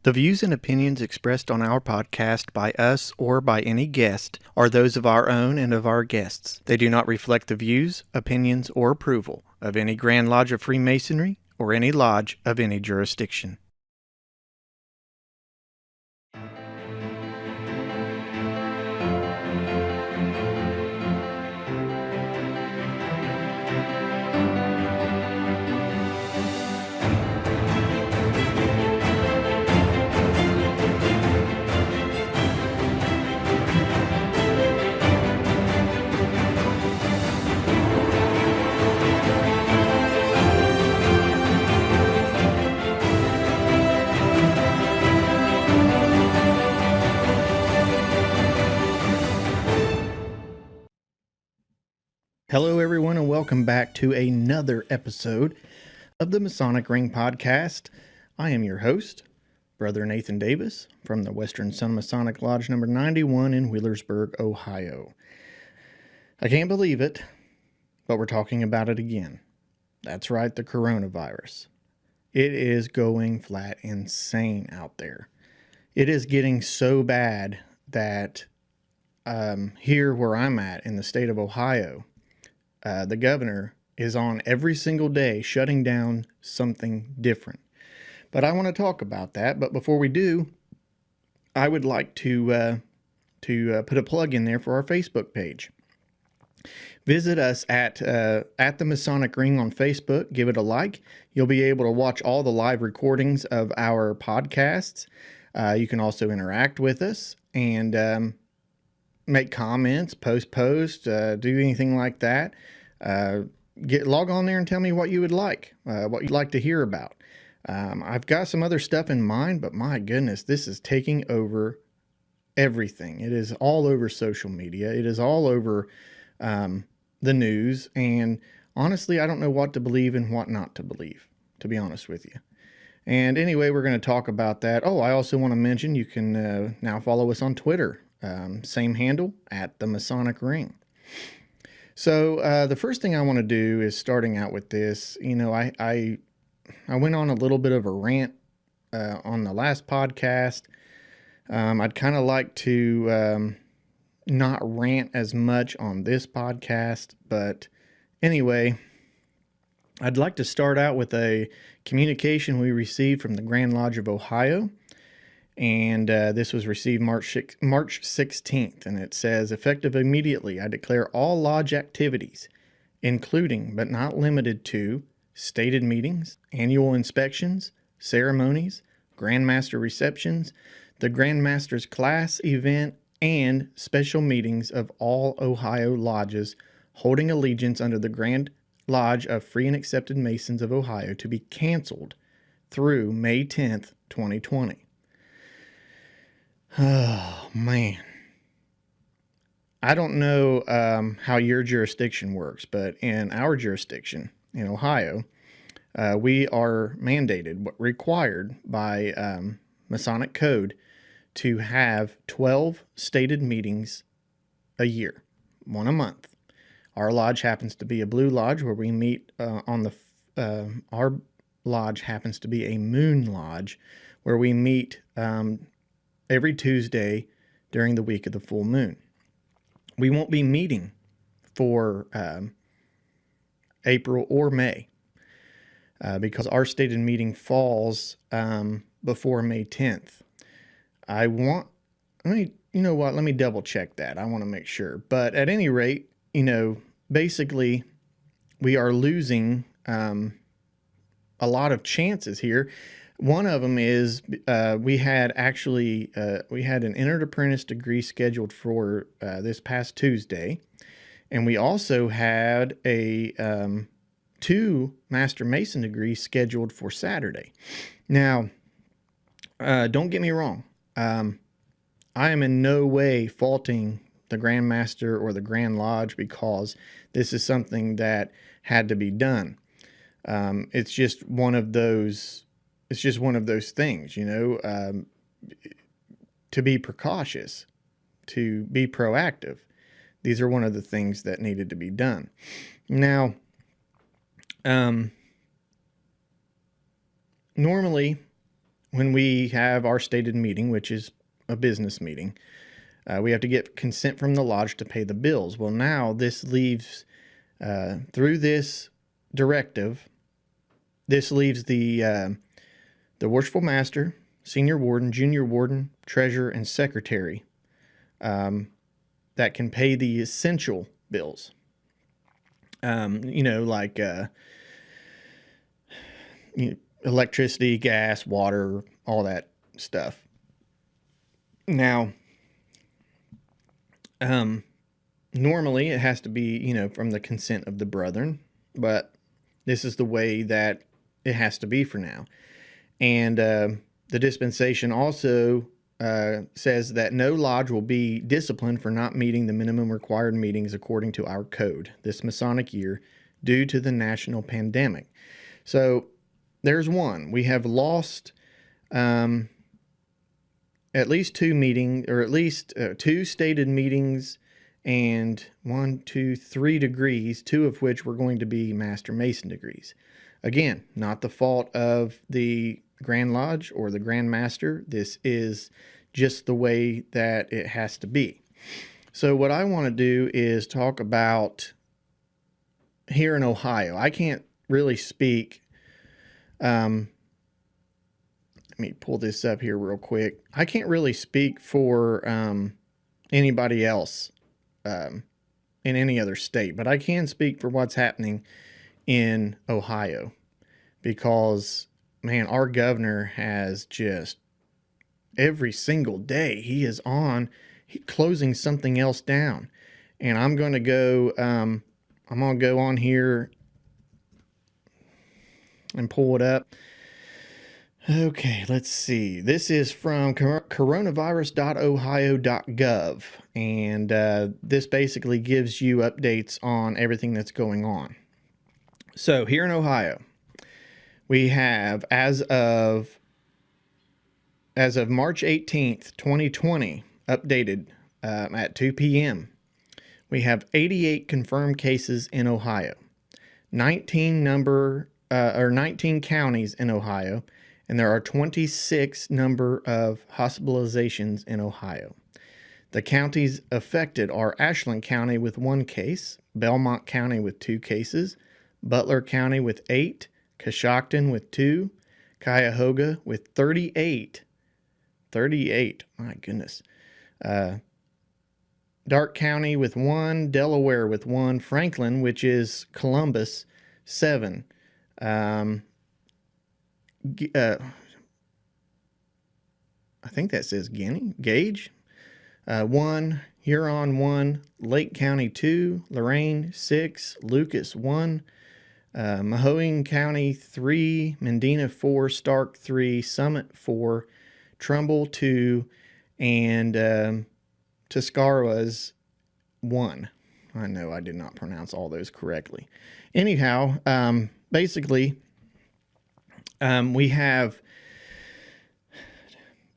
The views and opinions expressed on our podcast by us or by any guest are those of our own and of our guests. They do not reflect the views, opinions, or approval of any Grand Lodge of Freemasonry or any lodge of any jurisdiction. Hello, everyone, and welcome back to another episode of the Masonic Ring Podcast. I am your host, Brother Nathan Davis, from the Western Sun Masonic Lodge number 91 in Wheelersburg, Ohio. I can't believe it, but we're talking about it again. That's right, the coronavirus. It is going flat insane out there. It is getting so bad that here where I'm at in the state of Ohio, the governor is on every single day shutting down something different. But I want to talk about that. But before we do, I would like to put a plug in there for our Facebook page. Visit us at the Masonic Ring on Facebook. Give it a like. You'll be able to watch all the live recordings of our podcasts. You can also interact with us and make comments, post, do anything like that. Log on there and tell me what you would like, what you'd like to hear about. I've got some other stuff in mind, but my goodness, this is taking over everything. It is all over social media. It is all over the news. And honestly, I don't know what to believe and what not to believe, to be honest with you. And anyway, we're going to talk about that. Oh, I also want to mention you can now follow us on Twitter. Same handle, at the Masonic Ring. So the first thing I want to do is starting out with this. You know, I went on a little bit of a rant on the last podcast. I'd kind of like to not rant as much on this podcast, but anyway, I'd like to start out with a communication we received from the Grand Lodge of Ohio. And this was received March 16th, and it says, effective immediately, I declare all lodge activities, including but not limited to stated meetings, annual inspections, ceremonies, Grandmaster receptions, the Grandmaster's class event, and special meetings of all Ohio lodges holding allegiance under the Grand Lodge of Free and Accepted Masons of Ohio to be canceled through May 10th, 2020. Oh, man. I don't know how your jurisdiction works, but in our jurisdiction, in Ohio, we are mandated, required by Masonic Code to have 12 stated meetings a year, one a month. Our lodge happens to be a blue lodge where we meet our lodge happens to be a moon lodge where we meet every Tuesday during the week of the full moon. We won't be meeting for April or May because our stated meeting falls before May 10th. Let me double check that. I want to make sure. But at any rate, basically we are losing a lot of chances here. One of them is we had an entered apprentice degree scheduled for this past Tuesday, and we also had a 2 Master Mason degrees scheduled for Saturday. Now, don't get me wrong. I am in no way faulting the Grand Master or the Grand Lodge because this is something that had to be done. It's just one of those. It's just one of those things, to be precautious, to be proactive. These are one of the things that needed to be done. Now, normally when we have our stated meeting, which is a business meeting, we have to get consent from the lodge to pay the bills. Well, now this leaves, through this directive, this leaves the worshipful master, senior warden, junior warden, treasurer, and secretary that can pay the essential bills. Like electricity, gas, water, all that stuff. Now, normally it has to be, from the consent of the brethren, but this is the way that it has to be for now. And the dispensation also says that no lodge will be disciplined for not meeting the minimum required meetings according to our code this Masonic year due to the national pandemic. So there's one. We have lost at least two meetings, or at least two stated meetings, and 3 degrees, 2 of which were going to be Master Mason degrees. Again, not the fault of the Grand Lodge or the Grand Master. This is just the way that it has to be. So what I want to do is talk about here in Ohio. I can't really speak. Let me pull this up here real quick. I can't really speak for anybody else in any other state, but I can speak for what's happening in Ohio, because, man, our governor has just every single day he is closing something else down. And I'm going to go on here and pull it up. Okay, let's see. This is from coronavirus.ohio.gov, and this basically gives you updates on everything that's going on. So here in Ohio, we have, as of March 18th, 2020, updated at 2 p.m., we have 88 confirmed cases in Ohio, 19 counties in Ohio, and there are 26 number of hospitalizations in Ohio. The counties affected are Ashland County with 1 case, Belmont County with 2 cases, Butler County with 8, Coshocton with 2, Cuyahoga with 38. 38, my goodness. Darke County with 1, Delaware with 1, Franklin, which is Columbus, 7. I think that says Gage, 1, Huron 1, Lake County 2, Lorain 6, Lucas 1, Mahoning County 3, Mendina 4, Stark 3, Summit 4, Trumbull 2, and Tuscarawas 1. I know I did not pronounce all those correctly. Anyhow, basically, we have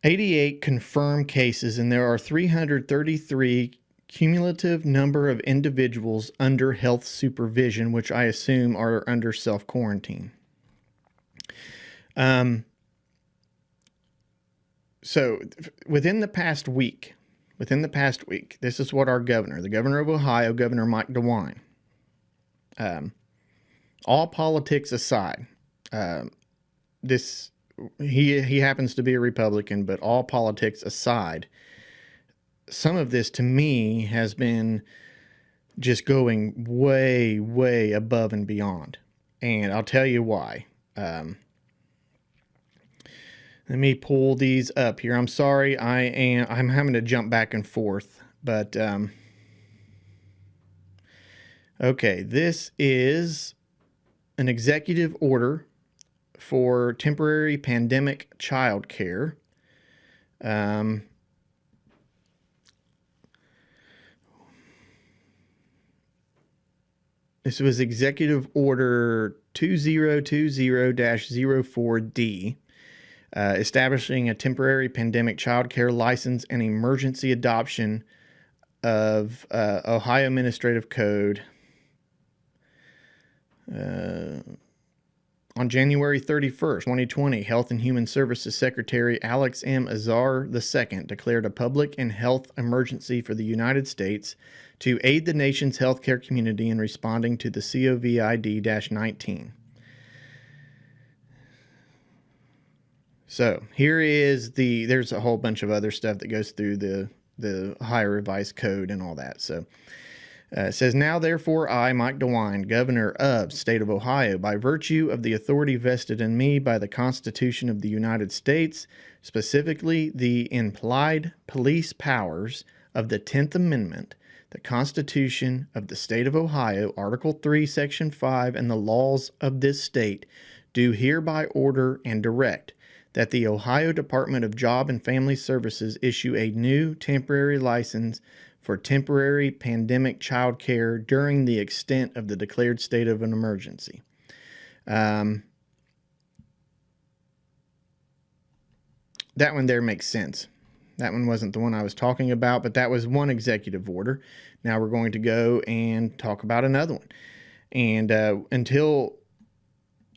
88 confirmed cases, and there are 333 cumulative number of individuals under health supervision, which I assume are under self-quarantine. So within the past week, this is what the governor of Ohio, Governor Mike DeWine, all politics aside, he happens to be a Republican, but all politics aside, some of this to me has been just going way, way above and beyond. And I'll tell you why. Let me pull these up here. I'm sorry, I'm having to jump back and forth, but okay, this is an executive order for temporary pandemic child care. This was Executive Order 2020-04D, establishing a temporary pandemic child care license and emergency adoption of Ohio Administrative Code On January 31st, 2020, Health and Human Services Secretary Alex M. Azar II declared a public and health emergency for the United States to aid the nation's healthcare community in responding to the COVID-19. So here is there's a whole bunch of other stuff that goes through the Ohio Revised Code and all that. So it says, now therefore I, Mike DeWine, Governor of State of Ohio, by virtue of the authority vested in me by the Constitution of the United States, specifically the implied police powers of the 10th Amendment, the Constitution of the State of Ohio, Article 3, Section 5, and the laws of this state, do hereby order and direct that the Ohio Department of Job and Family Services issue a new temporary license for temporary pandemic child care during the extent of the declared state of an emergency. That one there makes sense. That one wasn't the one I was talking about, but that was one executive order. Now we're going to go and talk about another one. And until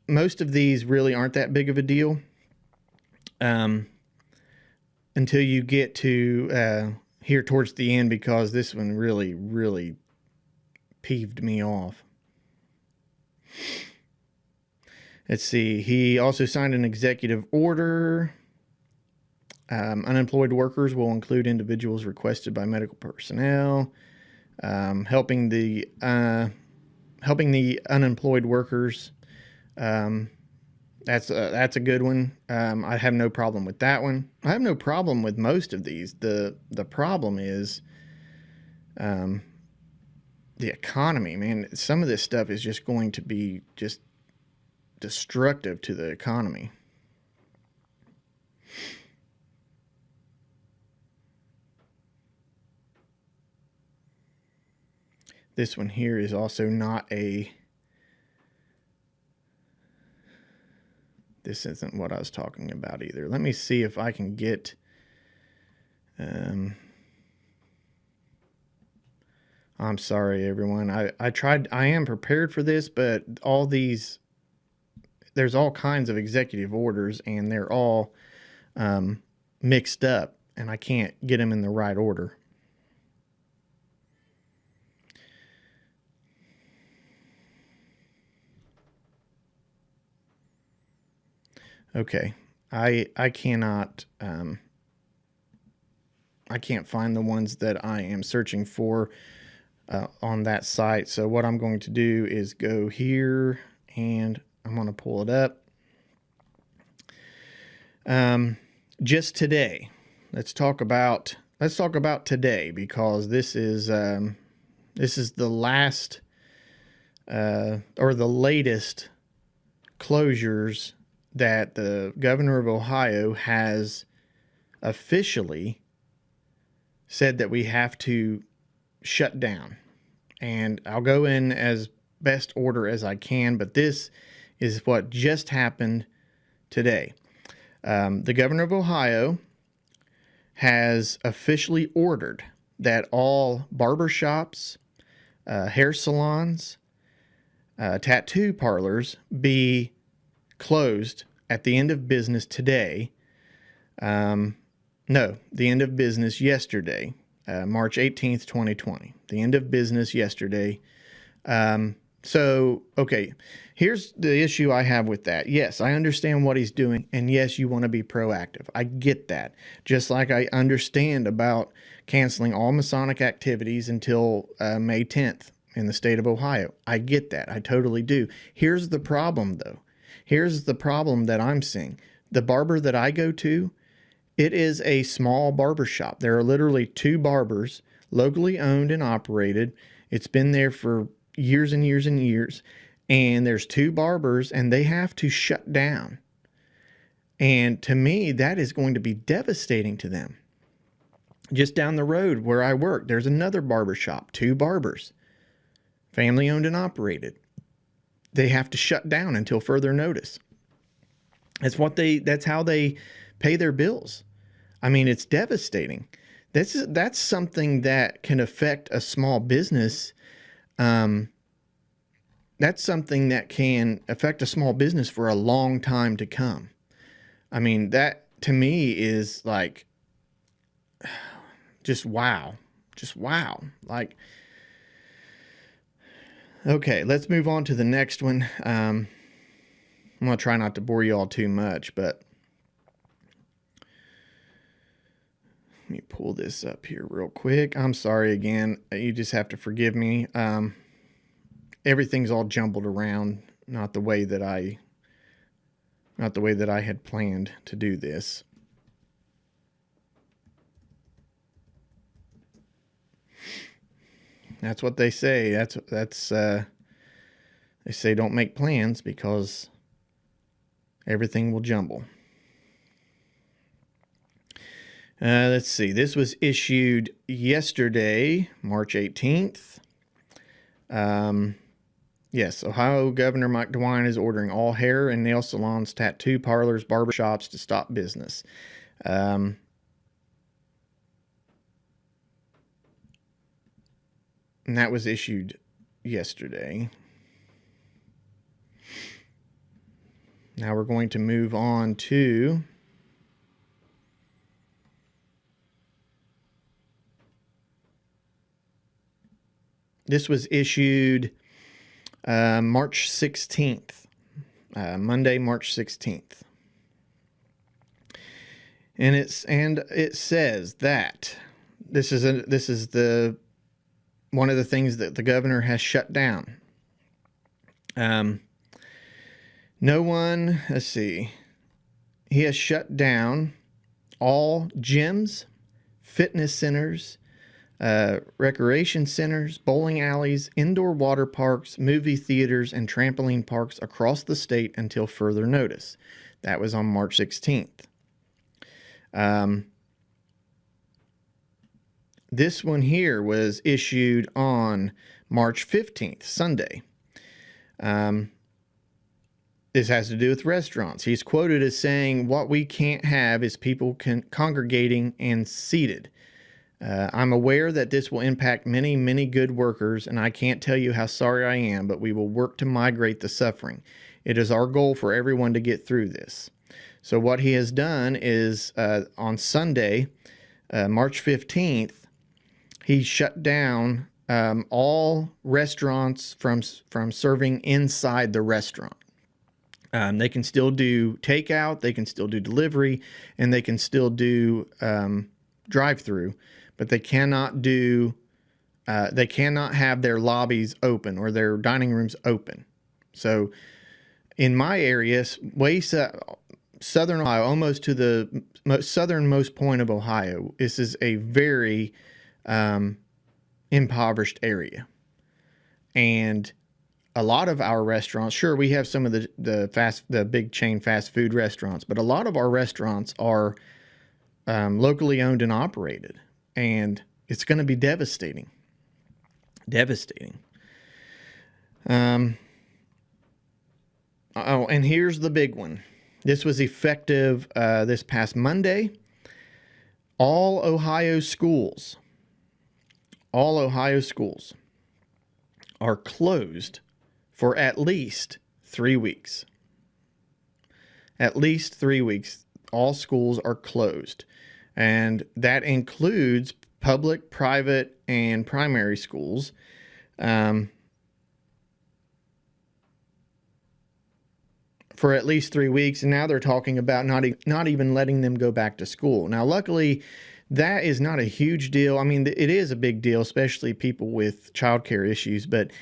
most of these really aren't that big of a deal, until you get to here towards the end, because this one really, really peeved me off. Let's see. He also signed an executive order. Unemployed workers will include individuals requested by medical personnel. Helping the unemployed workers. That's a good one. I have no problem with that one. I have no problem with most of these. The problem is the economy, man. Some of this stuff is just going to be just destructive to the economy. This one here is also not a... This isn't what I was talking about either. Let me see if I can get... I'm sorry, everyone. I tried... I am prepared for this, but all these... There's all kinds of executive orders, and they're all mixed up, and I can't get them in the right order. Okay, I cannot, I can't find the ones that I am searching for on that site. So what I'm going to do is go here and I'm going to pull it up. Just today, let's talk about today, because this is the last or the latest closures that the governor of Ohio has officially said that we have to shut down. And I'll go in as best order as I can, but this is what just happened today. The governor of Ohio has officially ordered that all barbershops, hair salons, tattoo parlors be closed at the end of business today. No, the end of business yesterday, March 18th, 2020. The end of business yesterday. So, okay, here's the issue I have with that. Yes, I understand what he's doing, and yes, you want to be proactive. I get that. Just like I understand about canceling all Masonic activities until May 10th in the state of Ohio. I get that. I totally do. Here's the problem, though. Here's the problem that I'm seeing. The barber that I go to, it is a small barber shop. There are literally 2 barbers, locally owned and operated. It's been there for years and years and years. And there's 2 barbers, and they have to shut down. And to me, that is going to be devastating to them. Just down the road where I work, there's another barber shop, 2 barbers, family owned and operated. They have to shut down until further notice. That's how they pay their bills. I mean, it's devastating. That's something that can affect a small business. That that's something that can affect a small business for a long time to come. I mean, that to me is like, just wow. Just wow. Like, okay, let's move on to the next one. I'm going to try not to bore you all too much, but let me pull this up here real quick. I'm sorry again. You just have to forgive me. Everything's all jumbled around, not the way that I had planned to do this. That's what they say. They say don't make plans because everything will jumble. Let's see. This was issued yesterday, March 18th. Yes, Ohio Governor Mike DeWine is ordering all hair and nail salons, tattoo parlors, barbershops to stop business. And that was issued yesterday. Now we're going to move on to this was issued March 16th, Monday, March 16th. And it says that this is the one of the things that the governor has shut down. Let's see. He has shut down all gyms, fitness centers, recreation centers, bowling alleys, indoor water parks, movie theaters, and trampoline parks across the state until further notice. That was on March 16th. This one here was issued on March 15th, Sunday. This has to do with restaurants. He's quoted as saying, "What we can't have is people congregating and seated. I'm aware that this will impact many, many good workers, and I can't tell you how sorry I am, but we will work to migrate the suffering. It is our goal for everyone to get through this." So what he has done is on Sunday, March 15th, he shut down all restaurants from serving inside the restaurant. They can still do takeout, they can still do delivery, and they can still do drive-through, but they cannot have their lobbies open or their dining rooms open. So in my area, southern Ohio, almost to the southernmost point of Ohio, this is a very impoverished area. And a lot of our restaurants, sure, we have some of the big chain fast food restaurants, but a lot of our restaurants are locally owned and operated, and it's going to be devastating. Devastating. And here's the big one. This was effective this past Monday. All Ohio schools are closed for at least 3 weeks. At least 3 weeks, all schools are closed. And that includes public, private, and primary schools. For at least 3 weeks, and now they're talking about not even letting them go back to school. Now, luckily, that is not a huge deal. I mean, it is a big deal, especially people with childcare issues. But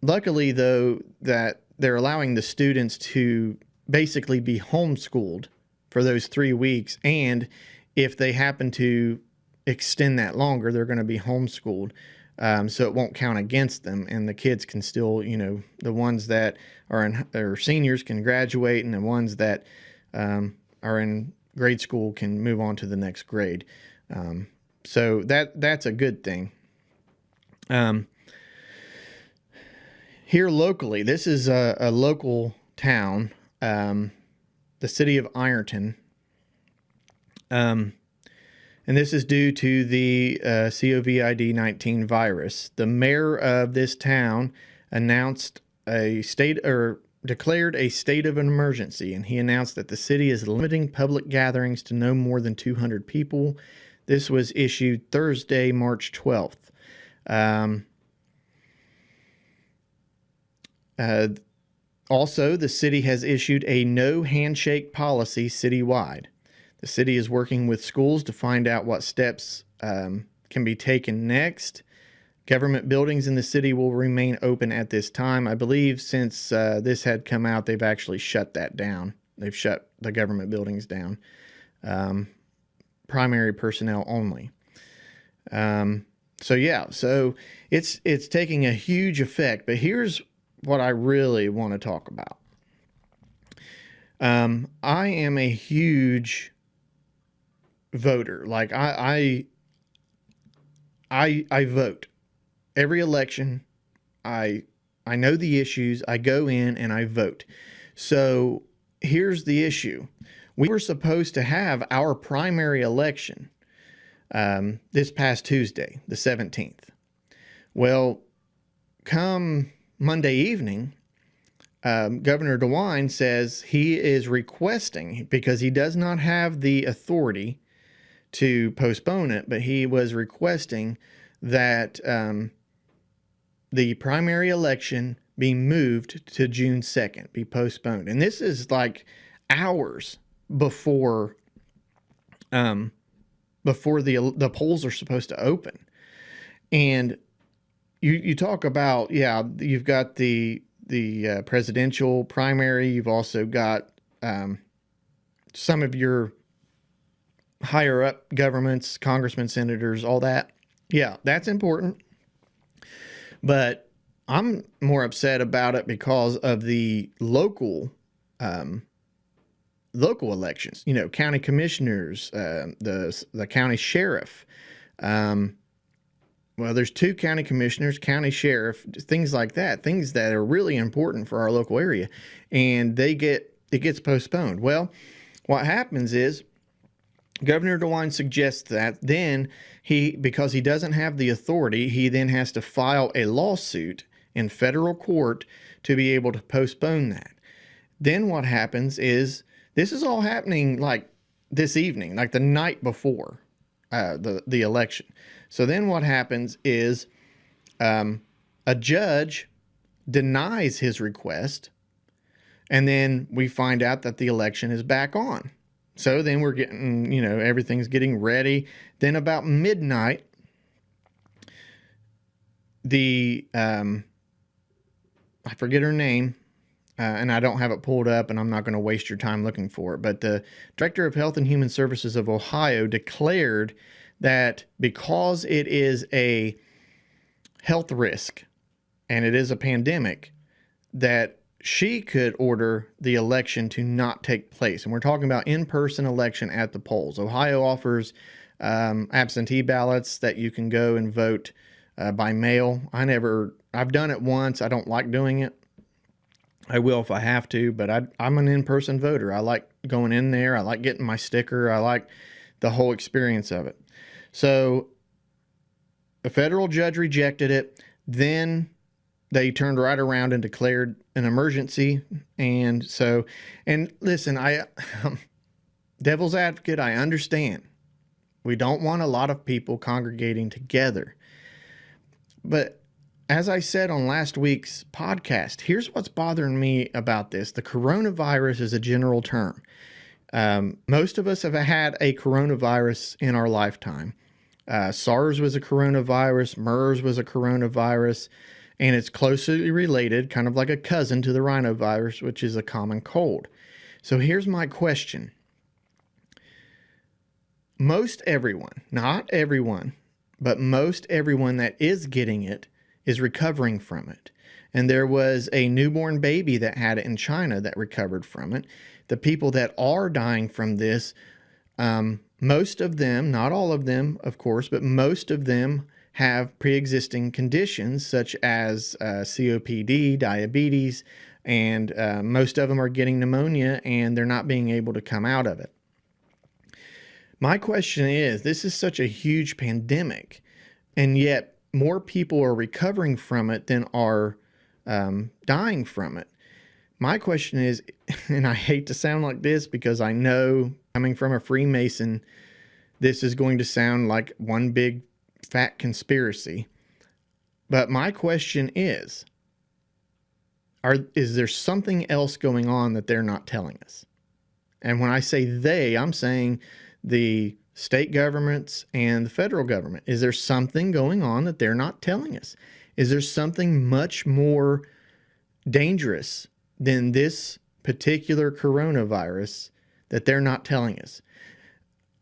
luckily, though, that they're allowing the students to basically be homeschooled for those 3 weeks. And if they happen to extend that longer, they're going to be homeschooled. So it won't count against them, and the kids can still, the ones that are seniors can graduate, and the ones that are in grade school can move on to the next grade. So that's a good thing. Here locally, this is a local town, the city of Ironton. And this is due to the COVID-19 virus. The mayor of this town announced a state or declared a state of an emergency, and he announced that the city is limiting public gatherings to no more than 200 people. This was issued Thursday, March 12th. Also, the city has issued a no handshake policy citywide. The city is working with schools to find out what steps can be taken next. Government buildings in the city will remain open at this time. I believe since this had come out, they've actually shut that down. They've shut the government buildings down. Primary personnel only. So it's taking a huge effect. But here's what I really want to talk about. I am a huge voter. Like I vote every election. I know the issues. I go in and I vote. So here's the issue. We were supposed to have our primary election this past Tuesday, the 17th. Well, come Monday evening, Governor DeWine says he is requesting, because he does not have the authority to postpone it, but he was requesting that the primary election be moved to June 2nd, be postponed. And this is like hours before the polls are supposed to open. And you talk about, you've got the presidential primary. You've also got some of your higher up governments, congressmen, senators, all that. Yeah, that's important. But I'm more upset about it because of the local elections. You know, county commissioners, the county sheriff. Well, there's 2 county commissioners, county sheriff, things like that, things that are really important for our local area, and it gets postponed. Well, what happens is Governor DeWine suggests that then because he doesn't have the authority, he then has to file a lawsuit in federal court to be able to postpone that. Then what happens is, this is all happening like this evening, like the night before the election. So then what happens is a judge denies his request, and then we find out that the election is back on. So then we're getting, everything's getting ready. Then about midnight, I forget her name, and I don't have it pulled up, and I'm not going to waste your time looking for it, but the Director of Health and Human Services of Ohio declared that because it is a health risk and it is a pandemic, that she could order the election to not take place. And we're talking about in-person election at the polls. Ohio offers absentee ballots that you can go and vote by mail. I've done it once. I don't like doing it. I will if I have to, but I'm an in-person voter. I like going in there. I like getting my sticker. I like the whole experience of it. So a federal judge rejected it. Then they turned right around and declared an emergency. And listen, devil's advocate, I understand. We don't want a lot of people congregating together. But as I said on last week's podcast, here's what's bothering me about this. The coronavirus is a general term. Most of us have had a coronavirus in our lifetime. SARS was a coronavirus. MERS was a coronavirus. And it's closely related, kind of like a cousin to the rhinovirus, which is a common cold. So here's my question. Most everyone, not everyone, but most everyone that is getting it is recovering from it. And there was a newborn baby that had it in China that recovered from it. The people that are dying from this, most of them, not all of them, of course, but most of them have pre-existing conditions such as COPD, diabetes, and most of them are getting pneumonia and they're not being able to come out of it. My question is, this is such a huge pandemic, and yet more people are recovering from it than are dying from it. My question is, and I hate to sound like this because I know coming from a Freemason, this is going to sound like one big fat conspiracy. But my question is there something else going on that they're not telling us? And when I say they, I'm saying the state governments and the federal government. Is there something going on that they're not telling us? Is there something much more dangerous than this particular coronavirus that they're not telling us?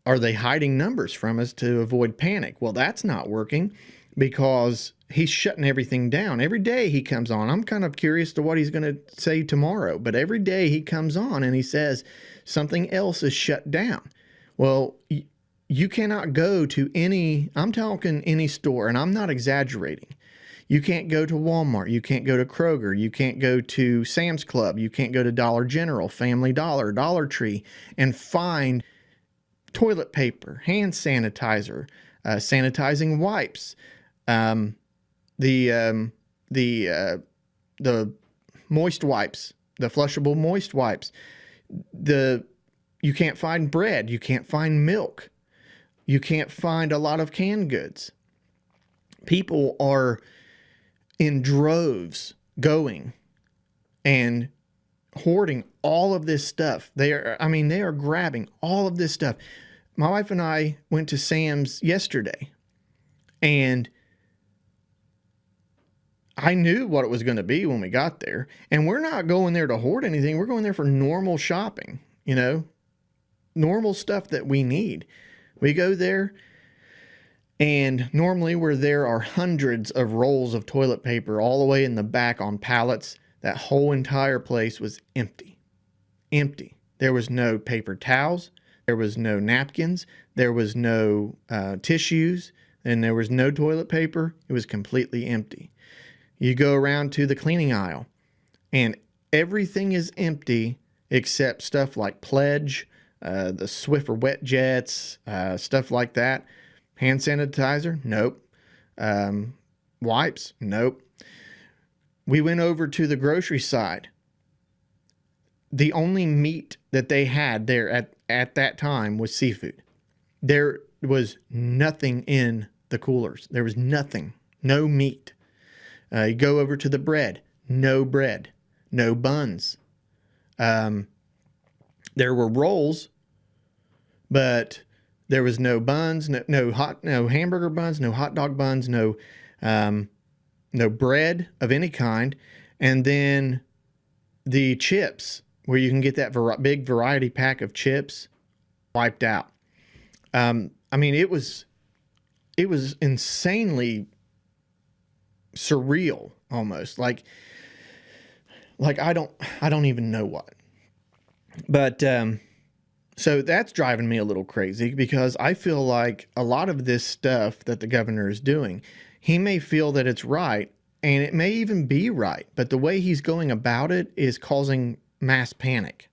Are they hiding numbers from us to avoid panic? Well, that's not working because he's shutting everything down. Every day he comes on. I'm kind of curious to what he's going to say tomorrow, but every day he comes on and he says something else is shut down. Well, you cannot go to I'm talking any store, and I'm not exaggerating. You can't go to Walmart. You can't go to Kroger. You can't go to Sam's Club. You can't go to Dollar General, Family Dollar, Dollar Tree, and find toilet paper, hand sanitizer, sanitizing wipes, the moist wipes, the flushable moist wipes. You can't find bread. You can't find milk. You can't find a lot of canned goods. People are in droves going and hoarding all of this stuff. They are grabbing all of this stuff. My wife and I went to Sam's yesterday, and I knew what it was going to be when we got there. And we're not going there to hoard anything. We're going there for normal shopping, normal stuff that we need. We go there, and normally where there are hundreds of rolls of toilet paper all the way in the back on pallets, that whole entire place was empty. Empty. There was no paper towels. There was no napkins. There was no tissues. And there was no toilet paper. It was completely empty. You go around to the cleaning aisle, and everything is empty except stuff like Pledge, the Swiffer wet jets, stuff like that. Hand sanitizer? Nope. Wipes? Nope. We went over to the grocery side. The only meat that they had there at that time was seafood. There was nothing in the coolers. There was nothing. No meat. You go over to the bread. No bread. No buns. There were rolls, but there was no buns, no hamburger buns, no hot dog buns, no bread of any kind. And then the chips, where you can get that big variety pack of chips, wiped out. It was insanely surreal, almost like I don't even know what. But so that's driving me a little crazy, because I feel like a lot of this stuff that the governor is doing, he may feel that it's right, and it may even be right, but the way he's going about it is causing mass panic.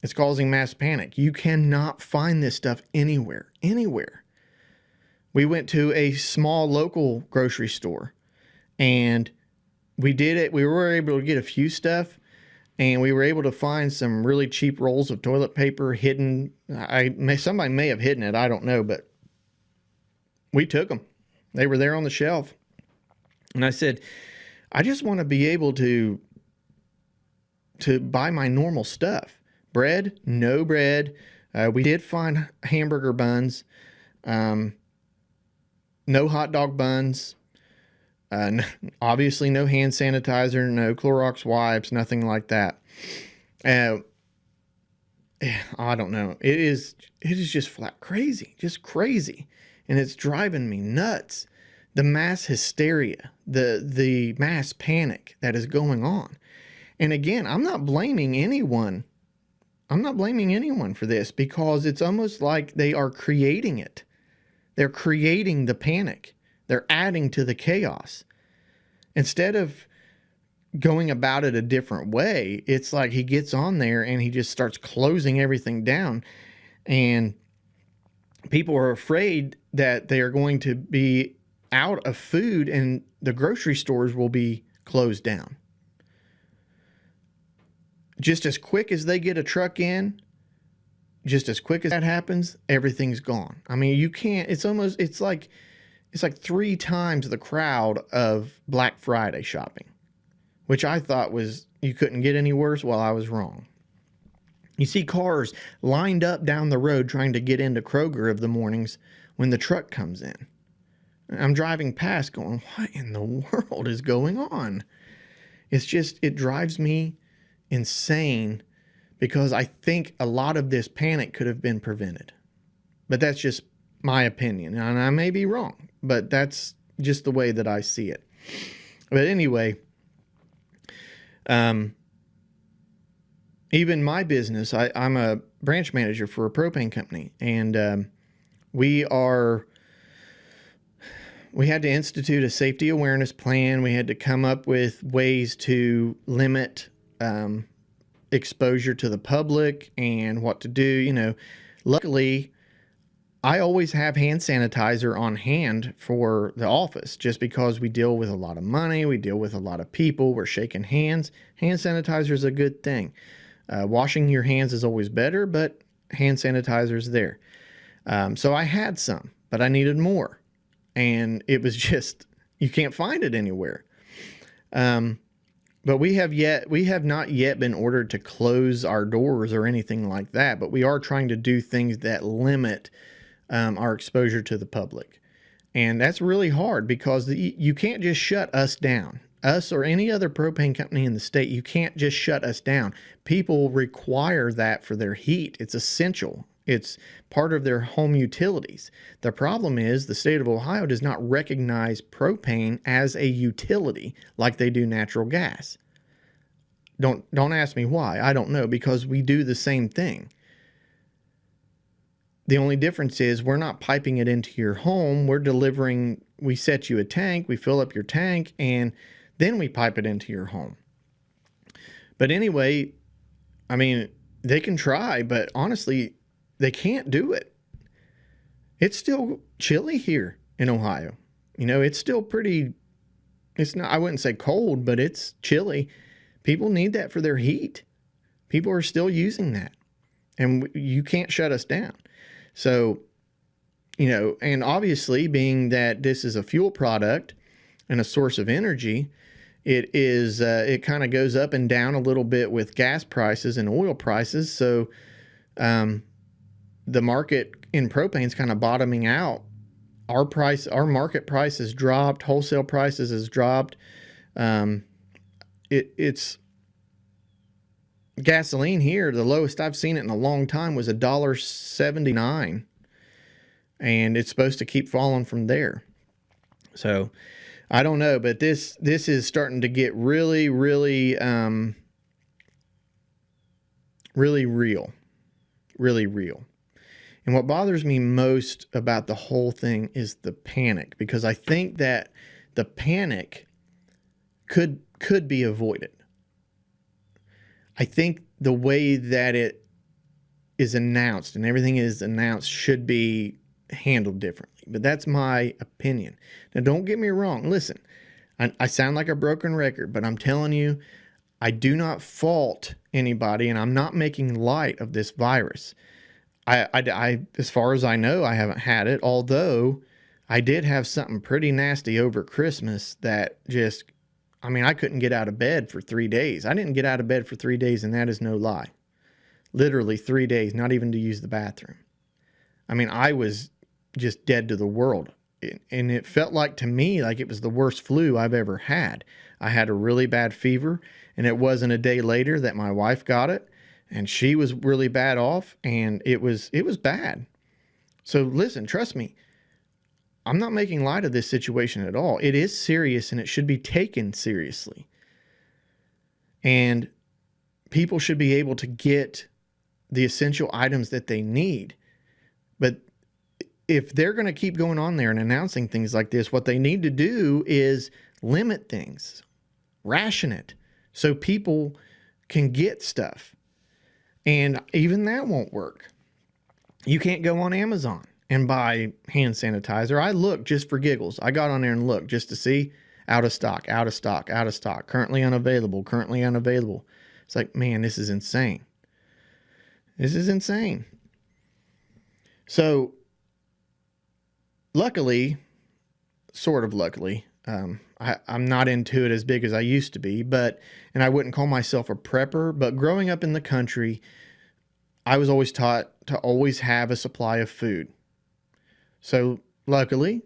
It's causing mass panic. You cannot find this stuff anywhere. We went to a small local grocery store, and we did it. We were able to get a few stuff, and we were able to find some really cheap rolls of toilet paper hidden. Somebody may have hidden it. I don't know, but we took them. They were there on the shelf. And I said, I just want to be able to buy my normal stuff. Bread, no bread. We did find hamburger buns. No hot dog buns. Obviously no hand sanitizer, no Clorox wipes, nothing like that. I don't know. It is just flat crazy, just crazy. And it's driving me nuts. The mass hysteria, the mass panic that is going on. And again, I'm not blaming anyone. I'm not blaming anyone for this, because it's almost like they are creating it. They're creating the panic. They're adding to the chaos. Instead of going about it a different way, it's like he gets on there and he just starts closing everything down. And people are afraid that they are going to be out of food and the grocery stores will be closed down. Just as quick as they get a truck in, just as quick as that happens, everything's gone. I mean, you can't, it's like 3 times the crowd of Black Friday shopping, which I thought was, you couldn't get any worse. Well, I was wrong. You see cars lined up down the road trying to get into Kroger of the mornings when the truck comes in. I'm driving past going, what in the world is going on? It drives me insane, because I think a lot of this panic could have been prevented. But that's just my opinion, and I may be wrong, but that's just the way that I see it. But anyway, even my business, I'm a branch manager for a propane company, and we had to institute a safety awareness plan. We had to come up with ways to limit exposure to the public and what to do. Luckily, I always have hand sanitizer on hand for the office, just because we deal with a lot of money. We deal with a lot of people. We're shaking hands. Hand sanitizer is a good thing. Washing your hands is always better, but hand sanitizer is there. So I had some, but I needed more. And it was just, you can't find it anywhere. But we have not yet been ordered to close our doors or anything like that, but we are trying to do things that limit our exposure to the public. And that's really hard, because you can't just shut us down. Us or any other propane company in the state, you can't just shut us down. People require that for their heat. It's essential. It's part of their home utilities. The problem is the state of Ohio does not recognize propane as a utility like they do natural gas. Don't ask me why. I don't know, because we do the same thing. The only difference is we're not piping it into your home. We set you a tank, we fill up your tank, and then we pipe it into your home. But anyway, I mean, they can try, but honestly, they can't do it. It's still chilly here in Ohio. It's still I wouldn't say cold, but it's chilly. People need that for their heat. People are still using that, and you can't shut us down. So, and obviously, being that this is a fuel product and a source of energy, it kind of goes up and down a little bit with gas prices and oil prices. So, the market in propane is kind of bottoming out. Our market price has dropped. Wholesale prices has dropped. It's gasoline here. The lowest I've seen it in a long time was $1.79, and it's supposed to keep falling from there. So I don't know, but this is starting to get really, really, really real, really real. And what bothers me most about the whole thing is the panic, because I think that the panic could be avoided. I think the way that it is announced and everything is announced should be handled differently. But that's my opinion. Now, don't get me wrong. Listen, I sound like a broken record, but I'm telling you, I do not fault anybody, and I'm not making light of this virus. I, as far as I know, I haven't had it, although I did have something pretty nasty over Christmas that I couldn't get out of bed for 3 days. I didn't get out of bed for 3 days, and that is no lie. Literally 3 days, not even to use the bathroom. I was just dead to the world. And it felt like, to me, like it was the worst flu I've ever had. I had a really bad fever, and it wasn't a day later that my wife got it. And she was really bad off, and it was bad. So listen, trust me, I'm not making light of this situation at all. It is serious, and it should be taken seriously. And people should be able to get the essential items that they need. But if they're going to keep going on there and announcing things like this, what they need to do is limit things, ration it, so people can get stuff. And even that won't work. You can't go on Amazon and buy hand sanitizer. I looked just for giggles. I got on there and looked just to see. out of stock, out of stock, out of stock, currently unavailable, currently unavailable. It's like, man, this is insane. This is insane. So luckily, sort of luckily, I'm not into it as big as I used to be, and I wouldn't call myself a prepper, but growing up in the country, I was always taught to always have a supply of food. So luckily,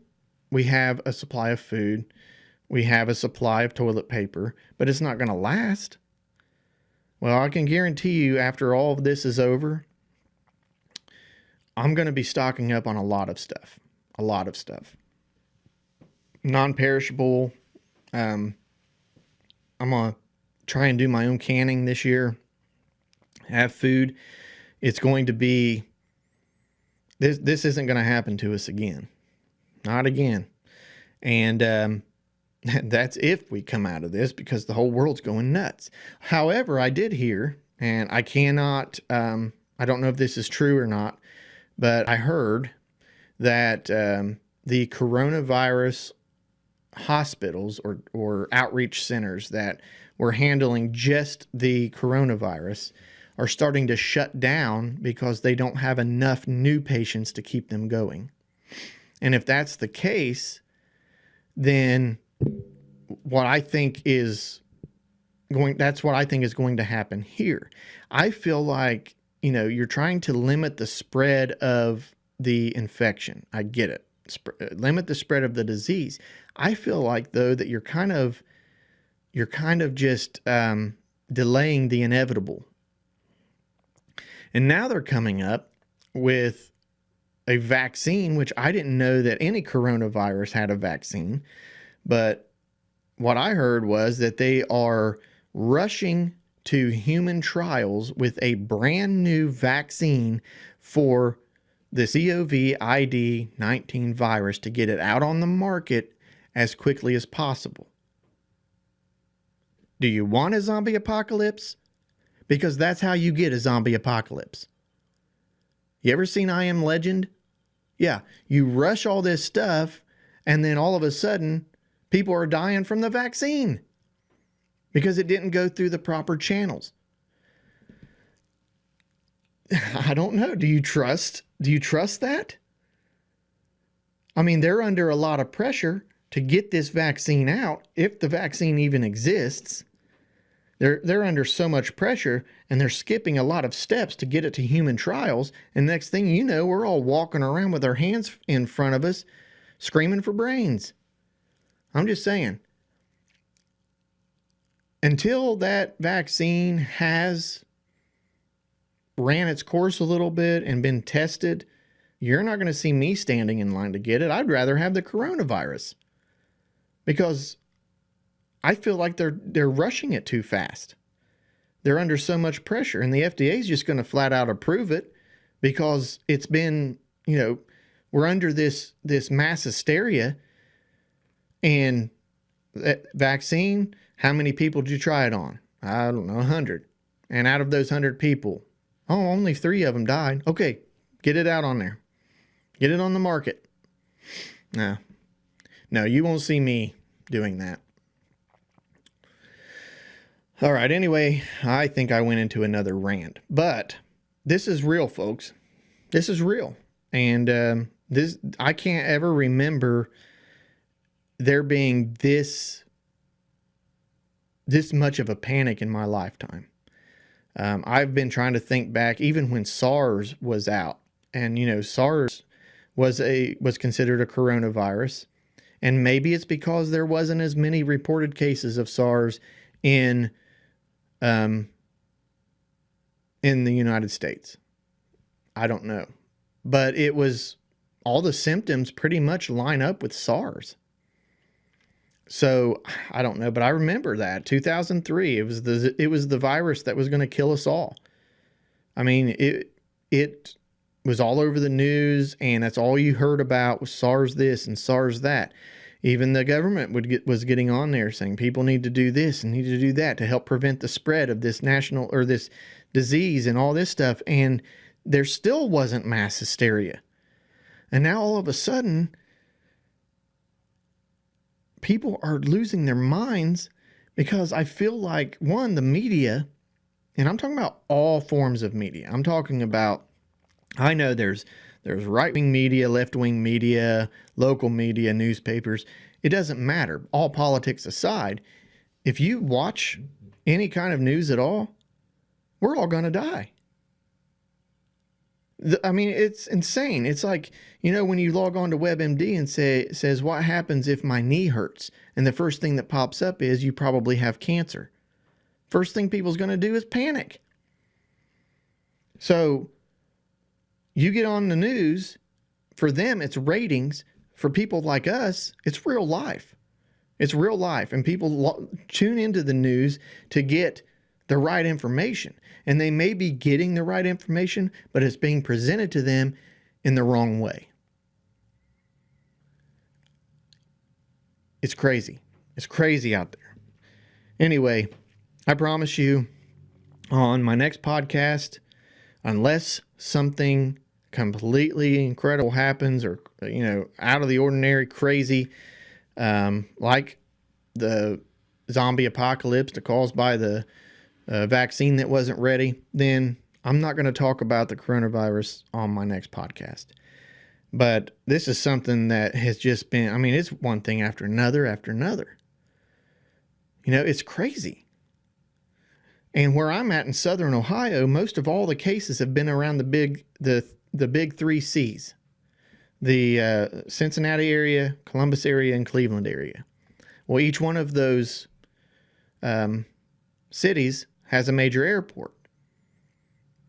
we have a supply of food. We have a supply of toilet paper, but it's not going to last. Well, I can guarantee you after all of this is over, I'm going to be stocking up on a lot of stuff. A lot of stuff. Non-perishable. I'm going to try and do my own canning this year. Have food. It's going to be... This isn't going to happen to us again. Not again. And that's if we come out of this, because the whole world's going nuts. However, I did hear, and I cannot, I don't know if this is true or not, but I heard that the coronavirus hospitals or outreach centers that were handling just the coronavirus are starting to shut down because they don't have enough new patients to keep them going. And if that's the case, then what I think is going to happen here. I feel like, you're trying to limit the spread of the infection. I get it. Limit the spread of the disease. I feel like, though, that you're kind of just delaying the inevitable. And now they're coming up with a vaccine, which I didn't know that any coronavirus had a vaccine. But what I heard was that they are rushing to human trials with a brand new vaccine for the COVID-19 virus to get it out on the market as quickly as possible. Do you want a zombie apocalypse? Because that's how you get a zombie apocalypse. You ever seen I Am Legend? Yeah, you rush all this stuff, and then all of a sudden, people are dying from the vaccine because it didn't go through the proper channels. I don't know. Do you trust that? I mean, they're under a lot of pressure to get this vaccine out, if the vaccine even exists. They're under so much pressure, and they're skipping a lot of steps to get it to human trials. And next thing you know, we're all walking around with our hands in front of us, screaming for brains. I'm just saying, until that vaccine has ran its course a little bit and been tested, you're not going to see me standing in line to get it. I'd rather have the coronavirus, because I feel like they're rushing it too fast. They're under so much pressure, and the FDA is just going to flat out approve it because it's been, we're under this mass hysteria. And that vaccine, how many people did you try it on? I don't know, 100. And out of those 100 people, only 3 of them died. Okay, get it out on there. Get it on the market. No, you won't see me doing that. All right, anyway, I think I went into another rant. But this is real, folks. This is real. And I can't ever remember there being this much of a panic in my lifetime. I've been trying to think back, even when SARS was out, and SARS was considered a coronavirus, and maybe it's because there wasn't as many reported cases of SARS in the United States. I don't know, but it was, all the symptoms pretty much line up with SARS. So I don't know, but I remember that 2003. It was the virus that was going to kill us all. I mean, it was all over the news, and that's all you heard about was SARS this and SARS that. Even the government was getting on there saying people need to do this and need to do that to help prevent the spread of this this disease and all this stuff. And there still wasn't mass hysteria. And now all of a sudden, people are losing their minds because I feel like, one, the media, and I'm talking about all forms of media. I'm talking about, I know there's right-wing media, left-wing media, local media, newspapers. It doesn't matter. All politics aside, if you watch any kind of news at all, we're all going to die. I mean, it's insane. It's like, when you log on to WebMD and says, what happens if my knee hurts? And the first thing that pops up is you probably have cancer. First thing people's going to do is panic. So you get on the news, for them, it's ratings. For people like us, it's real life. It's real life. And people tune into the news to get the right information. And they may be getting the right information, but it's being presented to them in the wrong way. It's crazy. It's crazy out there. Anyway, I promise you, on my next podcast, unless something completely incredible happens or, out of the ordinary, crazy, like the zombie apocalypse caused by the vaccine that wasn't ready, then I'm not going to talk about the coronavirus on my next podcast. But this is something that has just been, it's one thing after another after another. It's crazy. And where I'm at in southern Ohio, most of all the cases have been around the big three C's. The Cincinnati area, Columbus area, and Cleveland area. Well, each one of those cities has a major airport.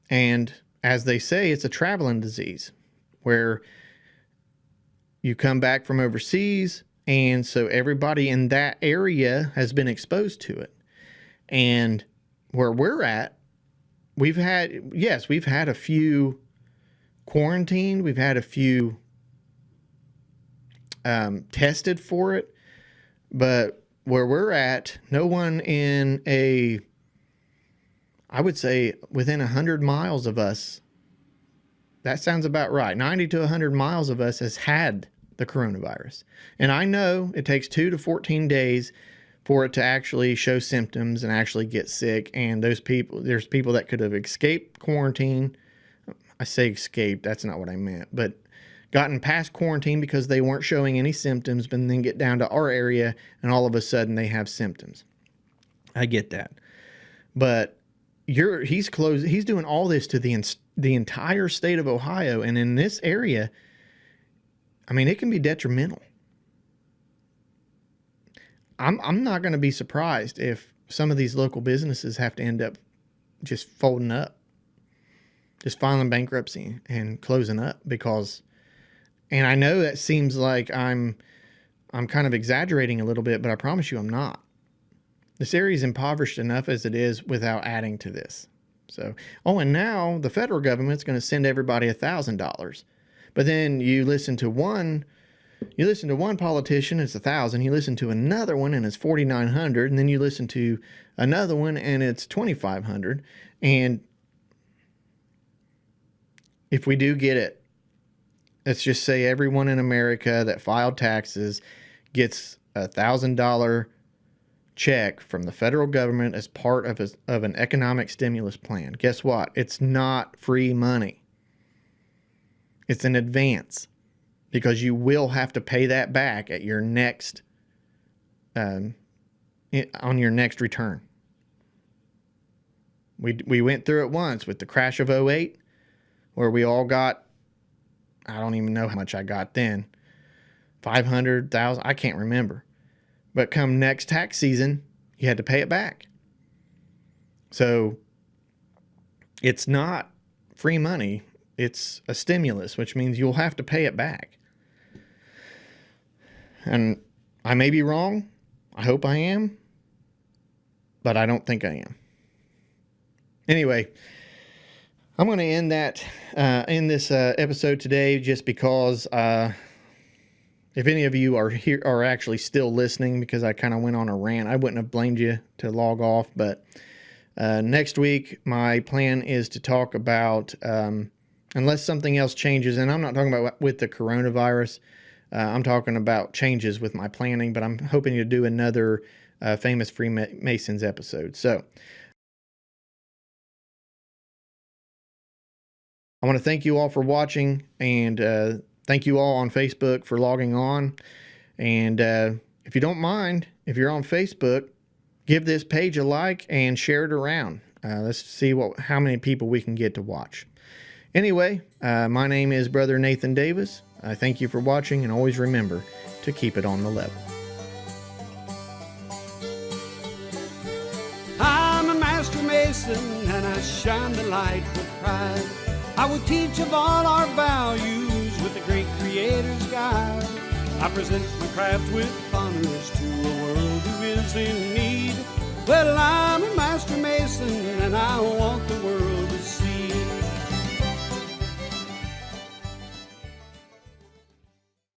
And as they say, it's a traveling disease where you come back from overseas, and so everybody in that area has been exposed to it. And where we're at, we've had a few quarantined, we've had a few tested for it, but where we're at, no one I would say within 100 miles of us, that sounds about right, 90 to 100 miles of us has had the coronavirus. And I know it takes 2 to 14 days for it to actually show symptoms and actually get sick. And there's people that could have escaped quarantine. I say escaped, that's not what I meant, but gotten past quarantine because they weren't showing any symptoms, but then get down to our area and all of a sudden they have symptoms. I get that. But he's doing all this to the entire state of Ohio, and in this area, it can be detrimental. I'm not going to be surprised if some of these local businesses have to end up just folding up, just filing bankruptcy and closing up and I know that seems like I'm kind of exaggerating a little bit, but I promise you I'm not. This area is impoverished enough as it is without adding to this. So, and now the federal government's going to send everybody $1,000. But then you listen to one politician, it's $1,000. You listen to another one and it's $4,900, and then you listen to another one and it's $2,500. And if we do get it, let's just say everyone in America that filed taxes gets $1,000 check from the federal government as part of an economic stimulus plan. Guess what? It's not free money. It's an advance, because you will have to pay that back at your next, on your next return. We went through it once with the crash of 2008, where we all got, I don't even know how much I got then, 500,000, I can't remember. But come next tax season, you had to pay it back. So it's not free money. It's a stimulus, which means you'll have to pay it back. And I may be wrong. I hope I am. But I don't think I am. Anyway, I'm going to end this episode today, just because if any of you are actually still listening, because I kind of went on a rant, I wouldn't have blamed you to log off. But next week, my plan is to talk about, unless something else changes, and I'm not talking about with the coronavirus, I'm talking about changes with my planning, but I'm hoping to do another famous Freemasons episode. So I want to thank you all for watching, and thank you all on Facebook for logging on. And if you don't mind, if you're on Facebook, give this page a like and share it around. Let's see how many people we can get to watch. Anyway, my name is Brother Nathan Davis. I thank you for watching, and always remember to keep it on the level. I'm a master mason, and I shine the light with pride. I will teach of all our values with the great Creator's guide. I present my craft with honors to a world who is in need. Well, I'm a master mason, and I want the world